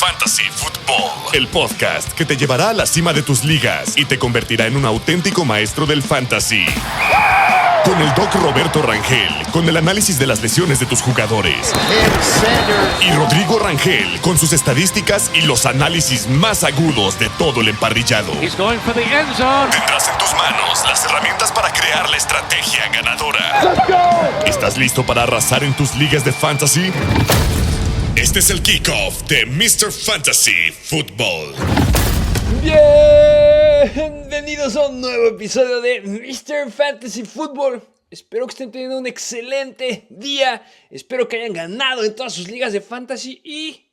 Fantasy Football, el podcast que te llevará a la cima de tus ligas y te convertirá en un auténtico maestro del fantasy. Con el Doc Roberto Rangel, con el análisis de las lesiones de tus jugadores. Y Rodrigo Rangel, con sus estadísticas y los análisis más agudos de todo el emparrillado. Tendrás en tus manos las herramientas para crear la estrategia ganadora. ¿Estás listo para arrasar en tus ligas de fantasy? Este es el kickoff de Mr. Fantasy Football. Bienvenidos a un nuevo episodio de Mr. Fantasy Football. Espero que estén teniendo un excelente día. Espero que hayan ganado en todas sus ligas de fantasy. Y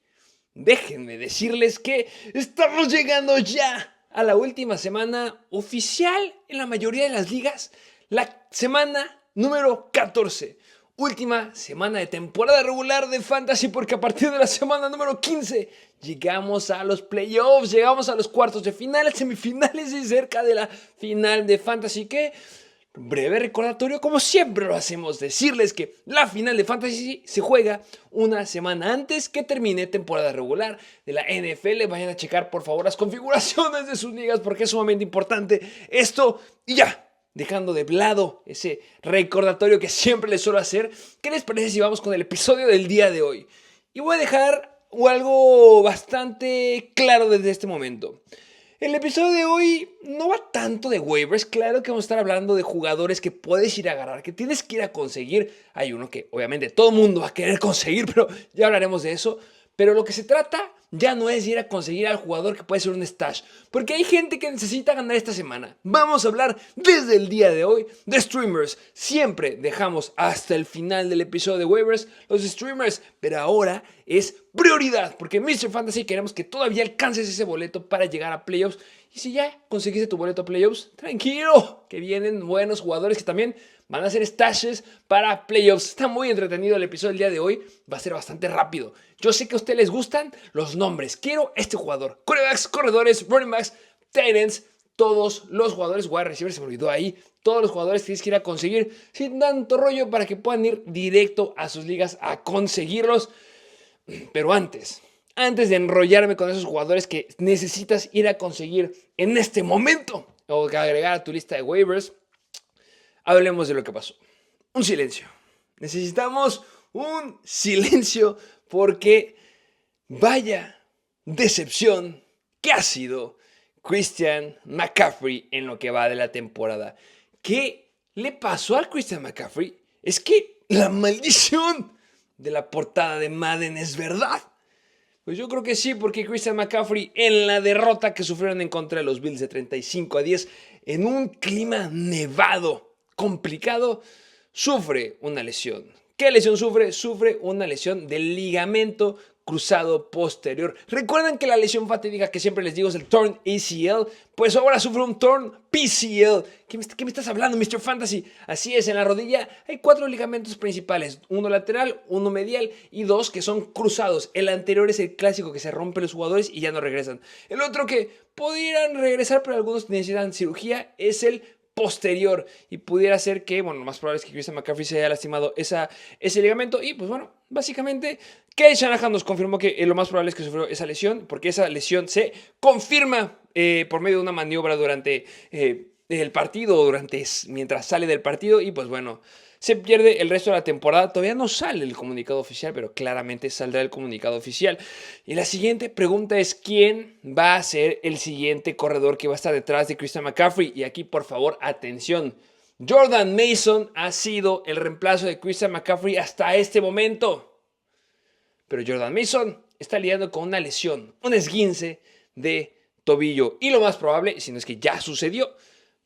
déjenme decirles que estamos llegando ya a la última semana oficial en la mayoría de las ligas. La semana número 14. Última semana de temporada regular de Fantasy, porque a partir de la semana número 15 llegamos a los playoffs, llegamos a los cuartos de final, semifinales y cerca de la final de Fantasy. Que breve recordatorio, como siempre lo hacemos, decirles que la final de Fantasy se juega una semana antes que termine temporada regular de la NFL. Vayan a checar por favor las configuraciones de sus ligas porque es sumamente importante esto. Y ya, dejando de lado ese recordatorio que siempre les suelo hacer, ¿qué les parece si vamos con el episodio del día de hoy? Y voy a dejar algo bastante claro desde este momento. El episodio de hoy no va tanto de waivers. Claro que vamos a estar hablando de jugadores que puedes ir a agarrar, que tienes que ir a conseguir. Hay uno que obviamente todo el mundo va a querer conseguir, pero ya hablaremos de eso. Pero lo que se trata ya no es ir a conseguir al jugador que puede ser un stash, porque hay gente que necesita ganar esta semana. Vamos a hablar desde el día de hoy de streamers. Siempre dejamos hasta el final del episodio de waivers los streamers, pero ahora es prioridad, porque en Mr. Fantasy queremos que todavía alcances ese boleto para llegar a playoffs. Y si ya conseguiste tu boleto a playoffs, tranquilo, que vienen buenos jugadores que también van a hacer stashes para playoffs. Está muy entretenido el episodio del día de hoy. Va a ser bastante rápido. Yo sé que a ustedes les gustan los nombres. Quiero este jugador. Quarterbacks, corredores, running backs, tight ends, todos los jugadores, wide receivers, se me olvidó ahí. Todos los jugadores tienes que ir a conseguir sin tanto rollo para que puedan ir directo a sus ligas a conseguirlos. Pero antes de enrollarme con esos jugadores que necesitas ir a conseguir en este momento o agregar a tu lista de waivers, hablemos de lo que pasó. Un silencio. Necesitamos un silencio porque vaya decepción que ha sido Christian McCaffrey en lo que va de la temporada. ¿Qué le pasó a Christian McCaffrey? Es que la maldición de la portada de Madden es verdad. Pues yo creo que sí, porque Christian McCaffrey en la derrota que sufrieron en contra de los Bills de 35-10 en un clima nevado, complicado, sufre una lesión. ¿Qué lesión sufre? Sufre una lesión del ligamento cruzado posterior. ¿Recuerdan que la lesión fatídica que siempre les digo es el torn ACL? Pues ahora sufre un torn PCL. ¿Qué me estás hablando, Mr. Fantasy? Así es, en la rodilla hay 4 ligamentos principales. Uno lateral, uno medial y 2 que son cruzados. El anterior es el clásico que se rompe los jugadores y ya no regresan. El otro que pudieran regresar, pero algunos necesitan cirugía, es el posterior, y pudiera ser que, bueno, lo más probable es que Christian McCaffrey se haya lastimado ese ligamento. Y pues bueno, básicamente Kyle Shanahan nos confirmó que lo más probable es que sufrió esa lesión, porque esa lesión se confirma por medio de una maniobra durante el partido o mientras sale del partido. Y pues bueno, se pierde el resto de la temporada. Todavía no sale el comunicado oficial, pero claramente saldrá el comunicado oficial. Y la siguiente pregunta es: ¿quién va a ser el siguiente corredor que va a estar detrás de Christian McCaffrey? Y aquí, por favor, atención. Jordan Mason ha sido el reemplazo de Christian McCaffrey hasta este momento. Pero Jordan Mason está lidiando con una lesión, un esguince de tobillo. Y lo más probable, si no es que ya sucedió,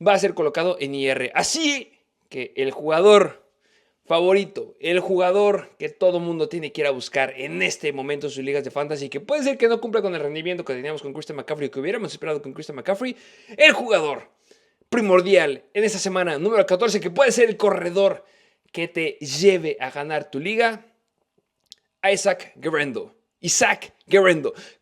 va a ser colocado en IR. Así que el jugador favorito, el jugador que todo mundo tiene que ir a buscar en este momento en sus ligas de fantasy, que puede ser que no cumpla con el rendimiento que teníamos con Christian McCaffrey o que hubiéramos esperado con Christian McCaffrey, el jugador primordial en esta semana número 14, que puede ser el corredor que te lleve a ganar tu liga, Isaac Guerrero,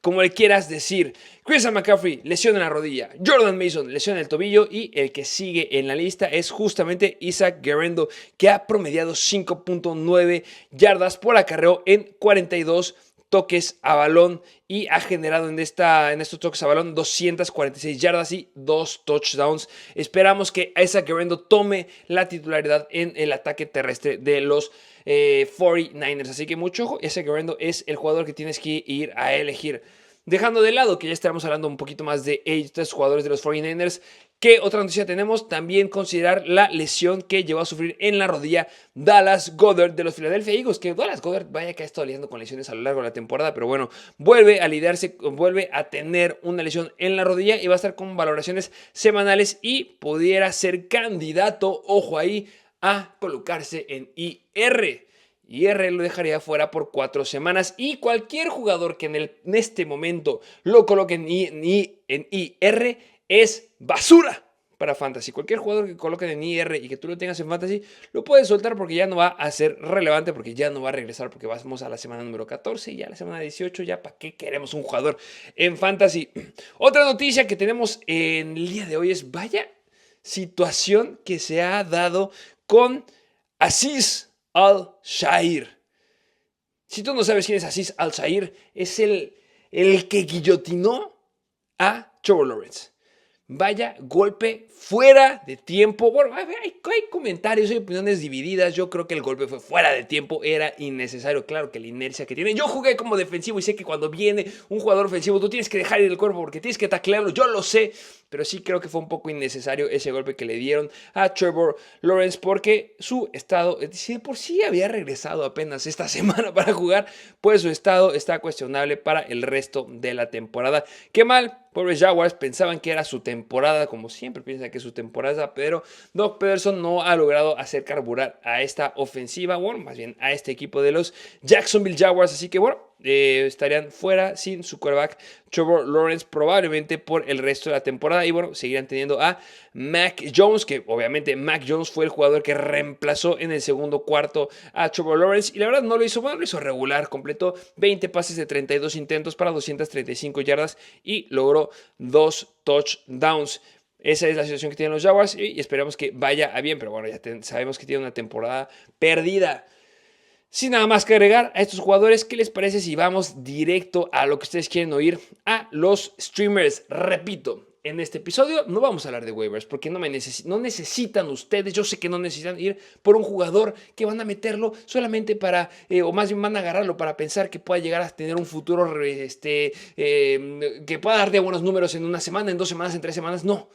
como le quieras decir. Christian McCaffrey, lesión en la rodilla. Jordan Mason, lesión en el tobillo. Y el que sigue en la lista es justamente Isaac Guerrero, que ha promediado 5.9 yardas por acarreo en 42 toques a balón y ha generado en estos toques a balón 246 yardas y 2 touchdowns. Esperamos que Isaac Guerrero tome la titularidad en el ataque terrestre de los 49ers. Así que mucho ojo, Isaac Guerrero es el jugador que tienes que ir a elegir. Dejando de lado que ya estaremos hablando un poquito más de estos jugadores de los 49ers, ¿qué otra noticia tenemos? También considerar la lesión que llevó a sufrir en la rodilla Dallas Goedert de los Philadelphia Eagles, que Dallas Goedert vaya que ha estado lidiando con lesiones a lo largo de la temporada, pero bueno, vuelve a tener una lesión en la rodilla y va a estar con valoraciones semanales y pudiera ser candidato, ojo ahí, a colocarse en IR. IR lo dejaría fuera por 4 semanas y cualquier jugador que en este momento lo coloque en IR es basura para Fantasy. Cualquier jugador que coloquen en IR y que tú lo tengas en Fantasy, lo puedes soltar porque ya no va a ser relevante, porque ya no va a regresar, porque vamos a la semana número 14 y ya la semana 18, ya para qué queremos un jugador en Fantasy. Otra noticia que tenemos en el día de hoy es, vaya situación que se ha dado con Aziz Al-Shaair. Si tú no sabes quién es Aziz Al-Shaair, es el que guillotinó a Trevor Lawrence. Vaya golpe fuera de tiempo. Bueno, hay comentarios, hay opiniones divididas. Yo creo que el golpe fue fuera de tiempo, era innecesario. Claro que la inercia que tiene. Yo jugué como defensivo y sé que cuando viene un jugador ofensivo tú tienes que dejar ir el cuerpo porque tienes que taclearlo. Yo lo sé, pero sí creo que fue un poco innecesario ese golpe que le dieron a Trevor Lawrence porque su estado, si de por sí había regresado apenas esta semana para jugar, pues su estado está cuestionable para el resto de la temporada. Qué mal. Pobres Jaguars pensaban que era su temporada, como siempre piensan que es su temporada, pero Doug Peterson no ha logrado hacer carburar a esta ofensiva, bueno, más bien a este equipo de los Jacksonville Jaguars, así que bueno, estarían fuera sin su quarterback Trevor Lawrence probablemente por el resto de la temporada y bueno, seguirán teniendo a Mac Jones, que obviamente Mac Jones fue el jugador que reemplazó en el segundo cuarto a Trevor Lawrence y la verdad no lo hizo mal, lo hizo regular, completó 20 pases de 32 intentos para 235 yardas y logró 2 touchdowns. Esa es la situación que tienen los Jaguars y esperamos que vaya a bien, pero bueno, ya sabemos que tiene una temporada perdida. Sin nada más que agregar a estos jugadores, ¿qué les parece si vamos directo a lo que ustedes quieren oír? A los streamers. Repito, en este episodio no vamos a hablar de waivers porque no necesitan ustedes, yo sé que no necesitan ir por un jugador que van a meterlo solamente para, o más bien van a agarrarlo para pensar que pueda llegar a tener un futuro que pueda dar de buenos números en una semana, en 2 semanas, en 3 semanas. No.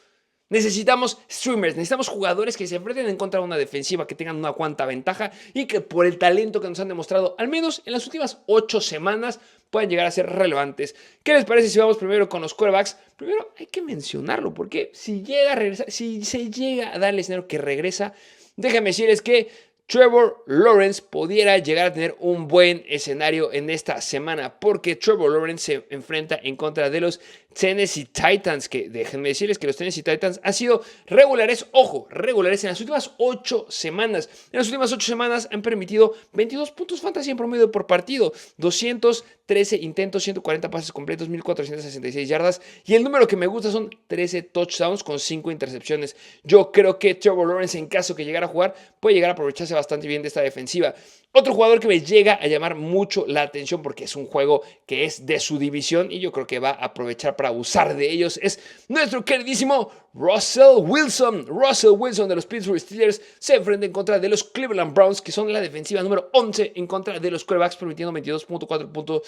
Necesitamos streamers, necesitamos jugadores que se enfrenten en contra de una defensiva, que tengan una cuanta ventaja y que por el talento que nos han demostrado, al menos en las últimas 8 semanas, puedan llegar a ser relevantes. ¿Qué les parece si vamos primero con los quarterbacks? Primero hay que mencionarlo porque si llega a regresar, si se llega a dar el escenario que regresa, déjenme decirles que Trevor Lawrence pudiera llegar a tener un buen escenario en esta semana porque Trevor Lawrence se enfrenta en contra de los Tennessee Titans, que déjenme decirles que los Tennessee Titans han sido regulares, ojo, regulares en las últimas 8 semanas. En las últimas 8 semanas han permitido 22 puntos fantasy en promedio por partido, 213 intentos, 140 pases completos, 1466 yardas y el número que me gusta son 13 touchdowns con 5 intercepciones. Yo creo que Trevor Lawrence, en caso que llegara a jugar, puede llegar a aprovecharse bastante bien de esta defensiva. Otro jugador que me llega a llamar mucho la atención porque es un juego que es de su división y yo creo que va a aprovechar para abusar de ellos es nuestro queridísimo Russell Wilson. Russell Wilson de los Pittsburgh Steelers se enfrenta en contra de los Cleveland Browns, que son la defensiva número 11 en contra de los quarterbacks, permitiendo 22.4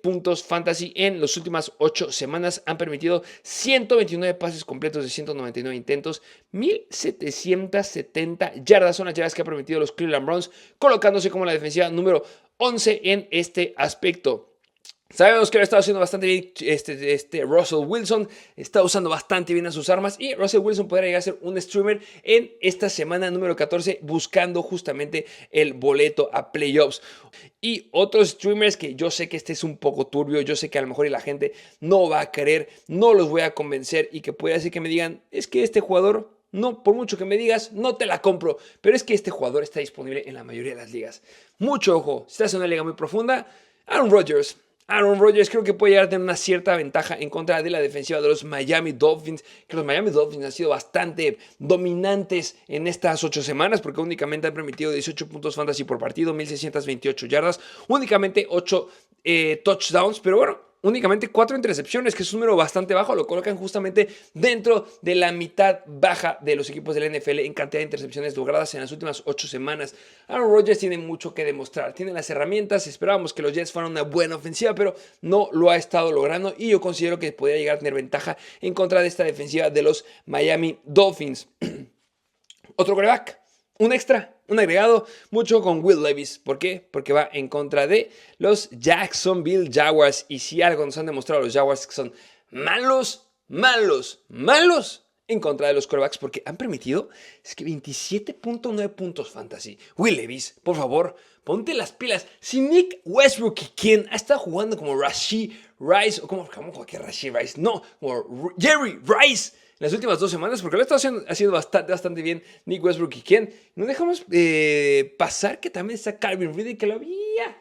puntos fantasy en las últimas 8 semanas. Han permitido 129 pases completos de 199 intentos, 1770 yardas son las yardas que ha permitido los Cleveland Browns, colocándose como la defensiva número 11 en este aspecto. Sabemos que lo está haciendo bastante bien Russell Wilson, está usando bastante bien a sus armas y Russell Wilson podrá llegar a ser un streamer en esta semana número 14 buscando justamente el boleto a playoffs. Y otros streamers que yo sé que este es un poco turbio, yo sé que a lo mejor la gente no va a querer, no los voy a convencer y que puede hacer que me digan, es que este jugador, no, por mucho que me digas, no te la compro, pero es que este jugador está disponible en la mayoría de las ligas. Mucho ojo, si estás en una liga muy profunda, Aaron Rodgers creo que puede llegar a tener una cierta ventaja en contra de la defensiva de los Miami Dolphins, que los Miami Dolphins han sido bastante dominantes en estas 8 semanas porque únicamente han permitido 18 puntos fantasy por partido, 1628 yardas, únicamente 8 touchdowns, pero bueno, únicamente 4 intercepciones, que es un número bastante bajo. Lo colocan justamente dentro de la mitad baja de los equipos de la NFL en cantidad de intercepciones logradas en las últimas 8 semanas. Aaron Rodgers tiene mucho que demostrar, tiene las herramientas. Esperábamos que los Jets fueran una buena ofensiva, pero no lo ha estado logrando, y yo considero que podría llegar a tener ventaja en contra de esta defensiva de los Miami Dolphins. Otro quarterback, un extra, un agregado, mucho con Will Levis. ¿Por qué? Porque va en contra de los Jacksonville Jaguars. Y si algo nos han demostrado los Jaguars, que son malos en contra de los quarterbacks, porque han permitido 27.9 puntos fantasy. Will Levis, por favor, ponte las pilas. Si Nick Westbrook, quien ha estado jugando como Rashee Rice, o como cualquier Rashee Rice, no, como Jerry Rice, las últimas 2 semanas, porque lo está haciendo bastante bien Nick Westbrook, y quien no dejamos pasar que también está Calvin Ridley, que lo había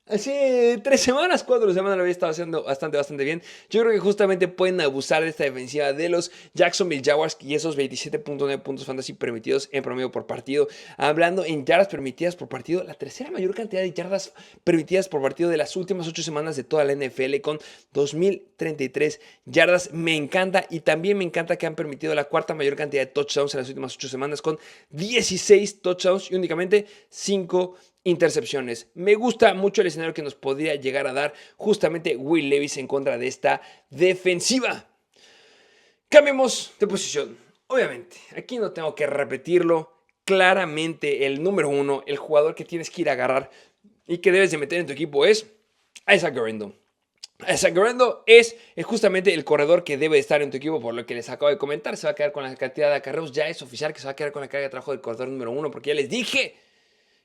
hace 3 semanas, 4 semanas lo había estado haciendo bastante bien. Yo creo que justamente pueden abusar de esta defensiva de los Jacksonville Jaguars y esos 27.9 puntos fantasy permitidos en promedio por partido. Hablando en yardas permitidas por partido, la tercera mayor cantidad de yardas permitidas por partido de las últimas 8 semanas de toda la NFL, con 2033 yardas. Me encanta, y también me encanta que han permitido la cuarta mayor cantidad de touchdowns en las últimas 8 semanas, con 16 touchdowns y únicamente 5 intercepciones. Me gusta mucho el escenario que nos podría llegar a dar justamente Will Levis en contra de esta defensiva. Cambiemos de posición. Obviamente, aquí no tengo que repetirlo. Claramente el número 1, el jugador que tienes que ir a agarrar y que debes de meter en tu equipo es Isaac Guerendo. Isaac Guerendo es justamente el corredor que debe estar en tu equipo, por lo que les acabo de comentar. Se va a quedar con la cantidad de acarreos. Ya es oficial que se va a quedar con la carga de trabajo del corredor número 1, porque ya les dije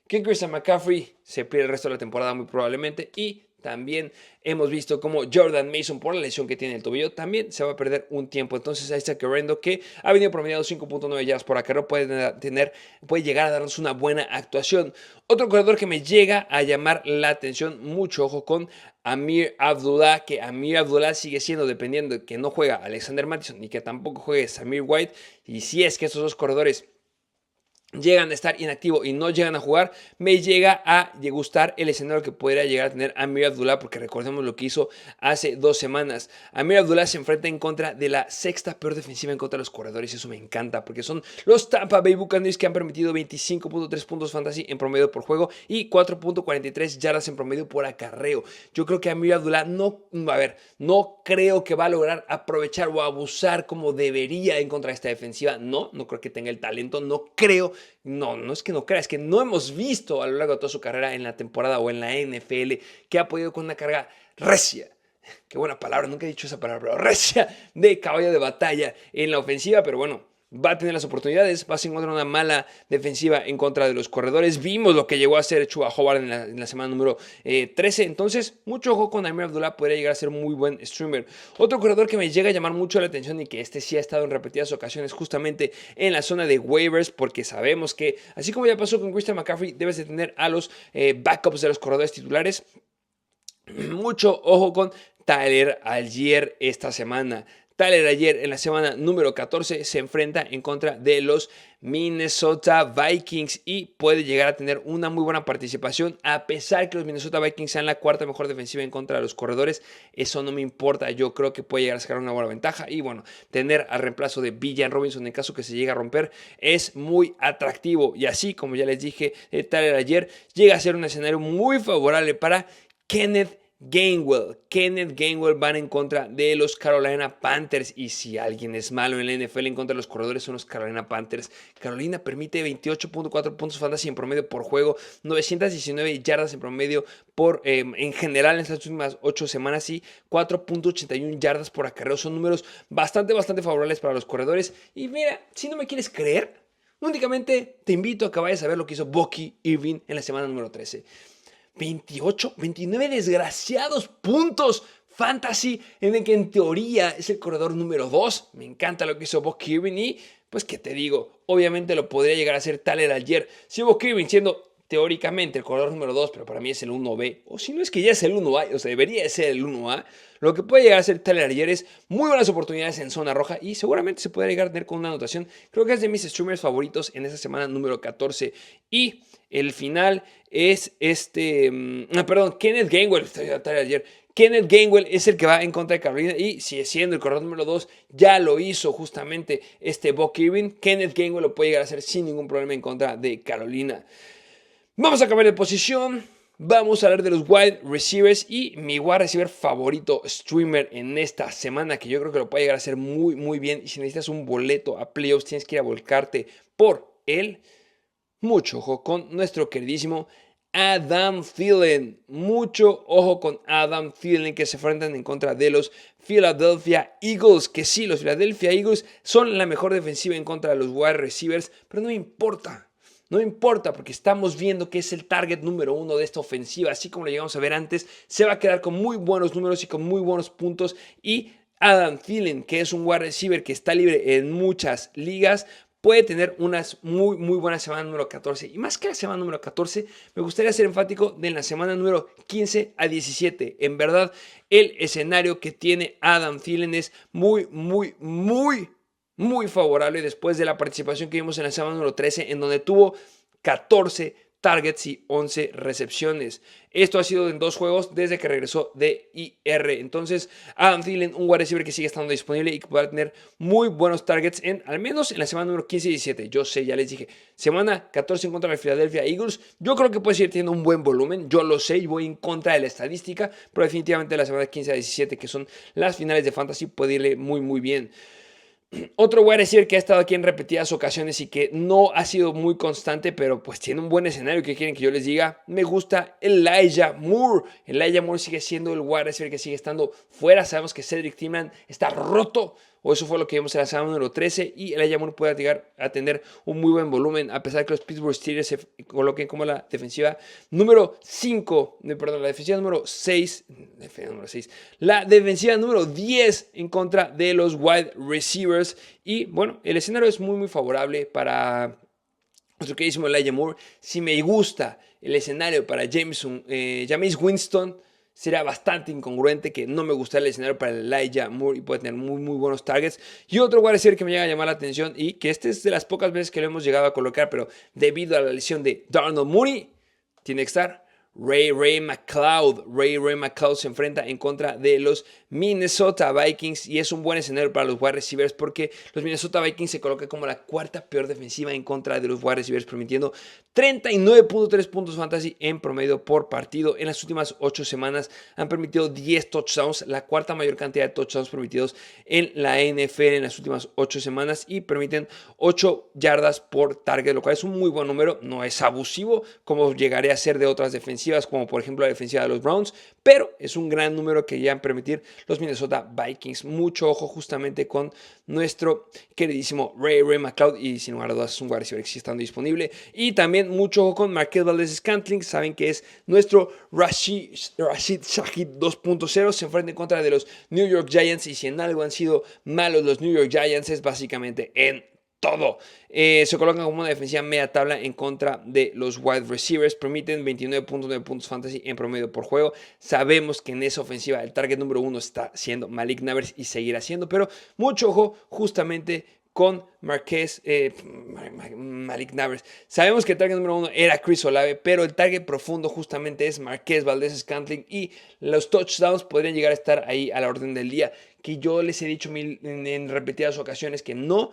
que Christian McCaffrey se pierde el resto de la temporada muy probablemente, y también hemos visto como Jordan Mason, por la lesión que tiene en el tobillo, también se va a perder un tiempo. Entonces Isaac Guerendo, que ha venido promediando 5.9 yardas por acarreo, puede llegar a darnos una buena actuación. Otro corredor que me llega a llamar la atención, mucho ojo con Ameer Abdullah, que Ameer Abdullah sigue siendo, dependiendo de que no juega Alexander Mattison y que tampoco juegue Samir White, y si es que estos dos corredores llegan a estar inactivos y no llegan a jugar, me llega a gustar el escenario que podría llegar a tener Ameer Abdullah, porque recordemos lo que hizo hace 2 semanas. Ameer Abdullah se enfrenta en contra de la 6ª peor defensiva en contra de los corredores, y eso me encanta, porque son los Tampa Bay Buccaneers, que han permitido 25.3 puntos fantasy en promedio por juego y 4.43 yardas en promedio por acarreo. Yo creo que Ameer Abdullah no creo que va a lograr aprovechar o abusar como debería en contra de esta defensiva. No creo que tenga el talento, no es que no crea, es que no hemos visto a lo largo de toda su carrera en la temporada o en la NFL que ha podido con una carga recia. Qué buena palabra, nunca he dicho esa palabra, pero recia, de caballo de batalla en la ofensiva. Pero bueno, va a tener las oportunidades, va a encontrar una mala defensiva en contra de los corredores. Vimos lo que llegó a hacer Chuba Howard en la semana número 13. Entonces, mucho ojo con Ameer Abdullah, podría llegar a ser muy buen streamer. Otro corredor que me llega a llamar mucho la atención, y que sí ha estado en repetidas ocasiones justamente en la zona de waivers, porque sabemos que, así como ya pasó con Christian McCaffrey, debes de tener a los backups de los corredores titulares. Mucho ojo con Tyler Allgeier esta semana. Tyler Allgeier en la semana número 14 se enfrenta en contra de los Minnesota Vikings y puede llegar a tener una muy buena participación, a pesar que los Minnesota Vikings sean la 4ª mejor defensiva en contra de los corredores. Eso no me importa, yo creo que puede llegar a sacar una buena ventaja, y bueno, tener al reemplazo de Bijan Robinson en caso que se llegue a romper es muy atractivo. Y así como ya les dije, Tyler Allgeier llega a ser un escenario muy favorable para Kenneth Gainwell van en contra de los Carolina Panthers, y si alguien es malo en la NFL en contra de los corredores son los Carolina Panthers. Carolina permite 28.4 puntos fantasy en promedio por juego, 919 yardas en promedio en general en estas últimas 8 semanas, y 4.81 yardas por acarreo. Son números bastante favorables para los corredores. Y mira, si no me quieres creer, únicamente te invito a que vayas a ver lo que hizo Bucky Irving en la semana número 13. 29 desgraciados puntos fantasy, en el que en teoría es el corredor número 2. Me encanta lo que hizo Bucky Irving, y pues qué te digo, obviamente lo podría llegar a hacer Tyler Allgeier. Si Bucky Irving, siendo teóricamente el corredor número 2, pero para mí es el 1B, o si no es que ya es el 1A, o sea, debería de ser el 1A, lo que puede llegar a ser Tyler Allgeier, muy buenas oportunidades en zona roja y seguramente se puede llegar a tener con una anotación. Creo que es de mis streamers favoritos en esta semana número 14 y el final es Kenneth Gainwell, Tyler Allgeier. Kenneth Gainwell es el que va en contra de Carolina y sigue siendo el corredor número 2. Ya lo hizo justamente Buck Irving. Kenneth Gainwell lo puede llegar a hacer sin ningún problema en contra de Carolina. Vamos a cambiar de posición. Vamos a hablar de los wide receivers y mi wide receiver favorito streamer en esta semana, que yo creo que lo puede llegar a hacer muy, muy bien. Y si necesitas un boleto a playoffs, tienes que ir a volcarte por él. Mucho ojo con nuestro queridísimo Adam Thielen. Mucho ojo con Adam Thielen, que se enfrentan en contra de los Philadelphia Eagles. Que sí, los Philadelphia Eagles son la mejor defensiva en contra de los wide receivers, pero no importa. No importa porque estamos viendo que es el target número 1 de esta ofensiva. Así como lo llegamos a ver antes, se va a quedar con muy buenos números y con muy buenos puntos. Y Adam Thielen, que es un wide receiver que está libre en muchas ligas, puede tener unas muy, muy buenas semana número 14. Y más que la semana número 14, me gustaría ser enfático de la semana número 15 a 17. En verdad, el escenario que tiene Adam Thielen es muy, muy, muy favorable después de la participación que vimos en la semana número 13, en donde tuvo 14 targets y 11 recepciones. Esto ha sido en 2 juegos desde que regresó de IR. Entonces, Adam Thielen, un wide receiver que sigue estando disponible y que pueda tener muy buenos targets al menos en la semana número 15 y 17. Yo sé, ya les dije, semana 14 en contra de Philadelphia Eagles. Yo creo que puede seguir teniendo un buen volumen. Yo lo sé y voy en contra de la estadística, pero definitivamente la semana 15 a 17, que son las finales de Fantasy, puede irle muy, muy bien. Otro wide receiver que ha estado aquí en repetidas ocasiones y que no ha sido muy constante, pero pues tiene un buen escenario. ¿Qué quieren que yo les diga? Me gusta Elijah Moore. Elijah Moore sigue siendo el wide receiver que sigue estando fuera. Sabemos que Cedric Tillman está roto, o eso fue lo que vimos en la semana número 13, y Elijah Moore puede llegar a tener un muy buen volumen, a pesar de que los Pittsburgh Steelers se coloquen como la defensiva número 5, perdón, la defensiva número 6, la defensiva número 10 en contra de los wide receivers. Y bueno, el escenario es muy, muy favorable para nuestro queridísimo Elijah Moore. Si me gusta el escenario para Jameis Winston, sería bastante incongruente que no me gustara el escenario para Elijah Moore y puede tener muy, muy buenos targets. Y otro wide receiver que me llega a llamar la atención y que este es de las pocas veces que lo hemos llegado a colocar, pero debido a la lesión de Darnell Mooney, tiene que estar Ray McCloud. Ray McCloud se enfrenta en contra de los Minnesota Vikings y es un buen escenario para los wide receivers porque los Minnesota Vikings se colocan como la cuarta peor defensiva en contra de los wide receivers, permitiendo 39.3 puntos fantasy en promedio por partido. En las últimas 8 semanas han permitido 10 touchdowns, la cuarta mayor cantidad de touchdowns permitidos en la NFL en las últimas 8 semanas, y permiten 8 yardas por target, lo cual es un muy buen número. No es abusivo como llegaría a ser de otras defensivas, como por ejemplo la defensiva de los Browns, pero es un gran número que llegan a permitir los Minnesota Vikings. Mucho ojo justamente con nuestro queridísimo Ray McCloud, y sin lugar a dudas es un wide receiver que sí estando disponible. Y también mucho ojo con Marquez Valdes-Scantling. Saben que es nuestro Rashid Shaheed 2.0. Se enfrenta en contra de los New York Giants, y si en algo han sido malos los New York Giants es básicamente en todo. Se colocan como una defensiva media tabla en contra de los wide receivers. Permiten 29.9 puntos fantasy en promedio por juego. Sabemos que en esa ofensiva el target número 1 está siendo Malik Nabers y seguirá siendo, pero mucho ojo justamente con Malik Nabers. Sabemos que el target número 1 era Chris Olave, pero el target profundo justamente es Marquez Valdes-Scantling, y los touchdowns podrían llegar a estar ahí a la orden del día, que yo les he dicho en repetidas ocasiones que no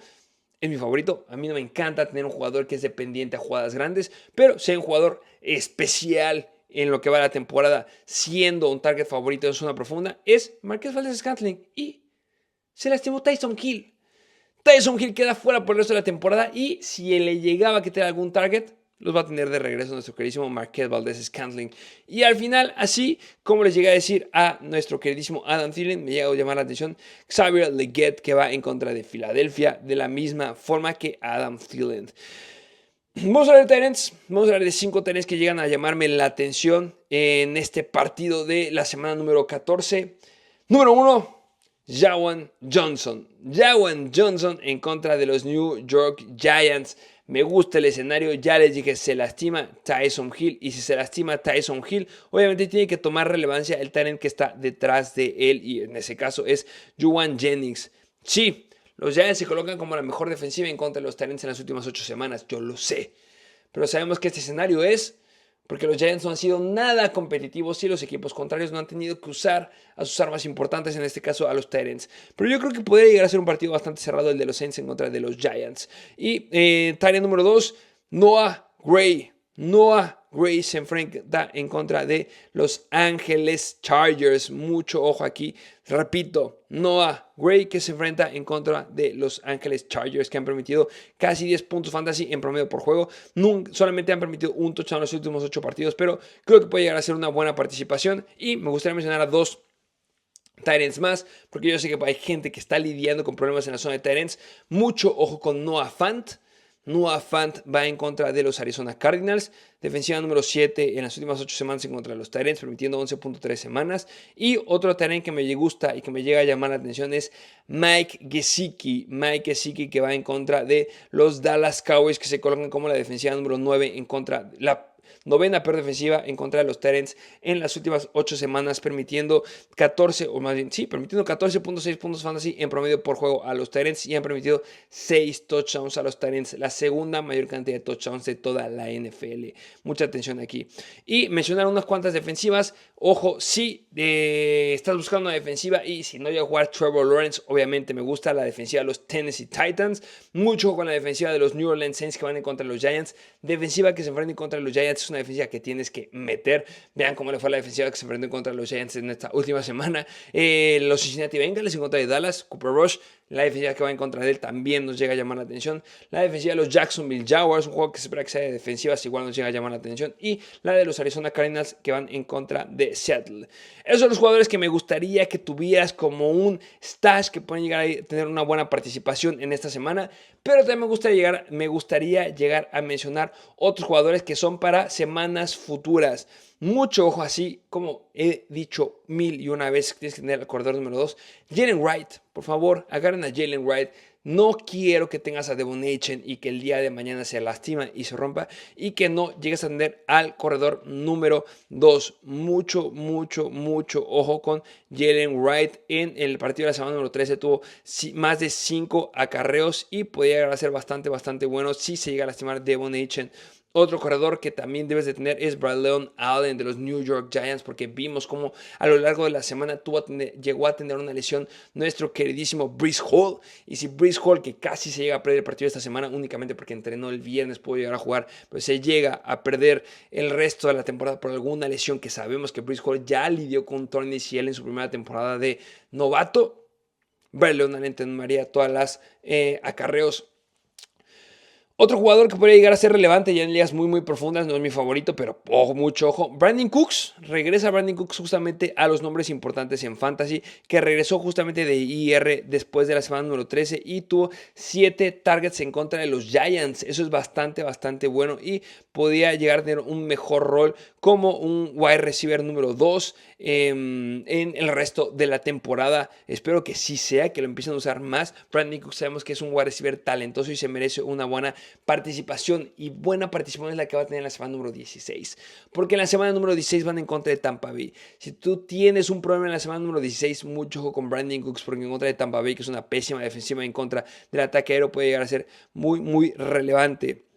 es mi favorito. A mí no me encanta tener un jugador que es dependiente a jugadas grandes, pero sea un jugador especial en lo que va la temporada, siendo un target favorito en zona profunda, es Marquez Valdes-Scantling. Y se lastimó Tyson Hill. Tyson Hill queda fuera por el resto de la temporada, y si le llegaba a quitar algún target, los va a tener de regreso nuestro queridísimo Marquez Valdes-Scantling. Y al final, así como les llegué a decir a nuestro queridísimo Adam Thielen, me llega a llamar la atención Xavier Legette, que va en contra de Filadelfia, de la misma forma que Adam Thielen. Vamos a hablar de Tyrants. Vamos a hablar de 5 Tyrants que llegan a llamarme la atención en este partido de la semana número 14. Número 1, Jawan Johnson. Jawan Johnson en contra de los New York Giants. Me gusta el escenario, ya les dije, se lastima Tyson Hill. Y si se lastima Tyson Hill, obviamente tiene que tomar relevancia el talent que está detrás de él. Y en ese caso es Juwan Jennings. Sí, los Giants se colocan como la mejor defensiva en contra de los Titans en las últimas 8 semanas. Yo lo sé. Pero sabemos que este escenario es porque los Giants no han sido nada competitivos y los equipos contrarios no han tenido que usar a sus armas importantes, en este caso a los Titans. Pero yo creo que podría llegar a ser un partido bastante cerrado el de los Saints en contra de los Giants. Y Titan número 2, Noah Gray. Noah Gray se enfrenta en contra de Los Ángeles Chargers. Mucho ojo aquí. Repito, Noah Gray que se enfrenta en contra de Los Ángeles Chargers, que han permitido casi 10 puntos fantasy en promedio por juego. Solamente han permitido un touchdown en los últimos 8 partidos, pero creo que puede llegar a ser una buena participación. Y me gustaría mencionar a 2 Titans más, porque yo sé que hay gente que está lidiando con problemas en la zona de Titans. Mucho ojo con Noah Fant. Noah Fant va en contra de los Arizona Cardinals, defensiva número 7 en las últimas 8 semanas en contra de los Titans, permitiendo 11.3 semanas. Y otro Tyrant que me gusta y que me llega a llamar la atención es Mike Gesicki. Mike Gesicki, que va en contra de los Dallas Cowboys, que se colocan como la defensiva número 9 en contra de la novena peor defensiva en contra de los Titans en las últimas 8 semanas, permitiendo 14.6 puntos fantasy en promedio por juego a los Titans, y han permitido 6 touchdowns a los Titans, la segunda mayor cantidad de touchdowns de toda la NFL. Mucha atención aquí. Y mencionar unas cuantas defensivas. Ojo, si estás buscando una defensiva y si no llega a jugar Trevor Lawrence, obviamente me gusta la defensiva de los Tennessee Titans. Mucho ojo con la defensiva de los New Orleans Saints, que van en contra de los Giants. Defensiva que se enfrenta en contra de los Giants es una defensiva que tienes que meter. Vean cómo le fue a la defensiva que se enfrentó en contra de los Giants en esta última semana. Los Cincinnati Bengals en contra de Dallas. Cooper Rush, la defensiva que va en contra de él, también nos llega a llamar la atención. La defensiva de los Jacksonville Jaguars, un juego que se espera que sea de defensivas, igual nos llega a llamar la atención. Y la de los Arizona Cardinals, que van en contra de Seattle. Esos son los jugadores que me gustaría que tuvieras como un stash, que pueden llegar a tener una buena participación en esta semana. Pero también me gustaría llegar a mencionar otros jugadores que son para semanas futuras. Mucho ojo, así como he dicho 1001 veces, que tienes que tener el corredor número 2. Jalen Wright, por favor, agarren a Jalen Wright. No quiero que tengas a Devon Achane y que el día de mañana se lastima y se rompa, y que no llegues a tener al corredor número 2. Mucho ojo con Jalen Wright. En el partido de la semana número 13 tuvo más de 5 acarreos y podía llegar a ser bastante bueno si se llega a lastimar Devon Achane. Otro corredor que también debes de tener es Braylon Allen de los New York Giants, porque vimos cómo a lo largo de la semana llegó a tener una lesión nuestro queridísimo Breece Hall. Y si Breece Hall, que casi se llega a perder el partido esta semana únicamente porque entrenó el viernes, pudo llegar a jugar, pues se llega a perder el resto de la temporada por alguna lesión, que sabemos que Breece Hall ya lidió con un torneo ACL en su primera temporada de novato. Braylon Allen tomaría todas las acarreos. Otro jugador que podría llegar a ser relevante ya en ligas muy profundas, no es mi favorito, pero mucho ojo. Brandin Cooks, regresa Brandin Cooks justamente a los nombres importantes en Fantasy, que regresó justamente de IR después de la semana número 13 y tuvo 7 targets en contra de los Giants. Eso es bastante bueno y podía llegar a tener un mejor rol como un wide receiver número 2 en el resto de la temporada. Espero que sí sea, que lo empiecen a usar más. Brandin Cooks sabemos que es un wide receiver talentoso y se merece una buena participación, y buena participación es la que va a tener en la semana número 16, porque en la semana número 16 van en contra de Tampa Bay. Si tú tienes un problema en la semana número 16, mucho ojo con Brandin Cooks, porque en contra de Tampa Bay, que es una pésima defensiva, en contra del ataque aéreo, puede llegar a ser muy relevante.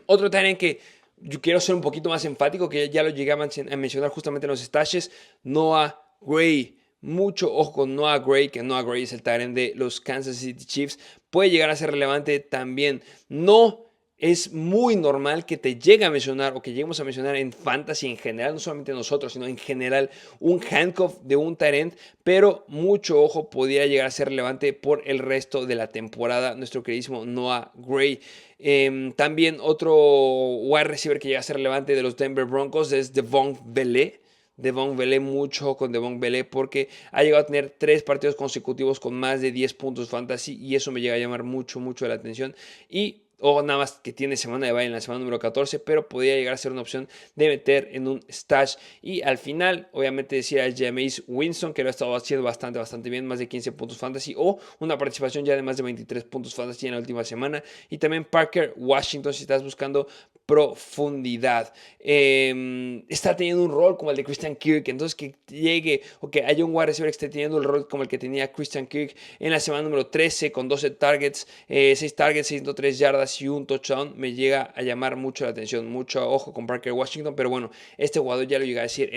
Otro también que yo quiero ser un poquito más enfático, que ya lo llegaban a mencionar justamente en los stashes, Noah Gray. Mucho ojo con Noah Gray, que Noah Gray es el tight end de los Kansas City Chiefs. Puede llegar a ser relevante también. No es muy normal que te llegue a mencionar, o que lleguemos a mencionar en Fantasy en general, no solamente nosotros, sino en general, un handcuff de un tight end, pero mucho ojo, podría llegar a ser relevante por el resto de la temporada, nuestro queridísimo Noah Gray. También otro wide receiver que llega a ser relevante de los Denver Broncos es Devon Bele. Mucho con Devon Bele, porque ha llegado a tener 3 partidos consecutivos con más de 10 puntos fantasy, y eso me llega a llamar mucho la atención. Y o nada más que tiene semana de bye en la semana número 14, pero podría llegar a ser una opción de meter en un stash. Y al final, obviamente, decía a Jameis Winston, que lo ha estado haciendo bastante bien, más de 15 puntos fantasy, o una participación ya de más de 23 puntos fantasy en la última semana. Y también Parker Washington, si estás buscando profundidad. Está teniendo un rol como el de Christian Kirk, entonces que llegue o que haya un wide receiver que esté teniendo el rol como el que tenía Christian Kirk en la semana número 13 con 12 targets, 6 targets, 103 yardas y un touchdown, me llega a llamar mucho la atención. Mucho ojo con Parker Washington, pero bueno, este jugador ya lo llegué a decir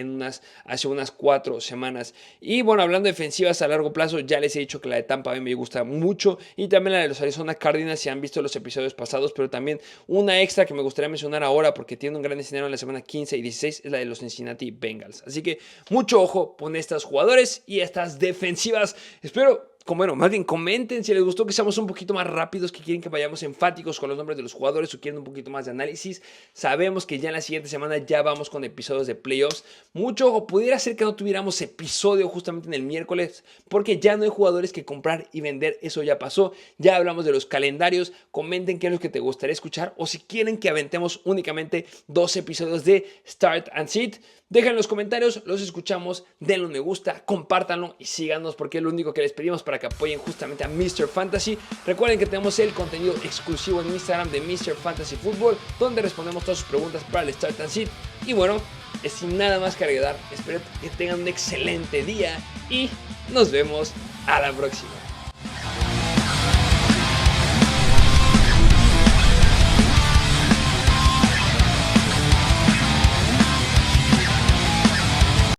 hace unas 4 semanas. Y bueno, hablando de defensivas a largo plazo, ya les he dicho que la de Tampa Bay me gusta mucho, y también la de los Arizona Cardinals, si han visto los episodios pasados, pero también una extra que me gustaría mencionar ahora porque tiene un gran escenario en la semana 15 y 16 es la de los Cincinnati Bengals. Así que mucho ojo con estos jugadores y estas defensivas. Espero, más bien comenten si les gustó que seamos un poquito más rápidos, que quieren que vayamos enfáticos con los nombres de los jugadores o quieren un poquito más de análisis. Sabemos que ya en la siguiente semana ya vamos con episodios de playoffs. Mucho ojo, pudiera ser que no tuviéramos episodio justamente en el miércoles porque ya no hay jugadores que comprar y vender, eso ya pasó. Ya hablamos de los calendarios. Comenten qué es lo que te gustaría escuchar o si quieren que aventemos únicamente 2 episodios de Start and Sit. Dejen en los comentarios, los escuchamos, denle un me gusta, compártanlo y síganos porque es lo único que les pedimos para que apoyen justamente a Mr. Fantasy. Recuerden que tenemos el contenido exclusivo en Instagram de Mr. Fantasy Football, donde respondemos todas sus preguntas para el Start and Sit. Y bueno, sin nada más que agregar, espero que tengan un excelente día y nos vemos a la próxima.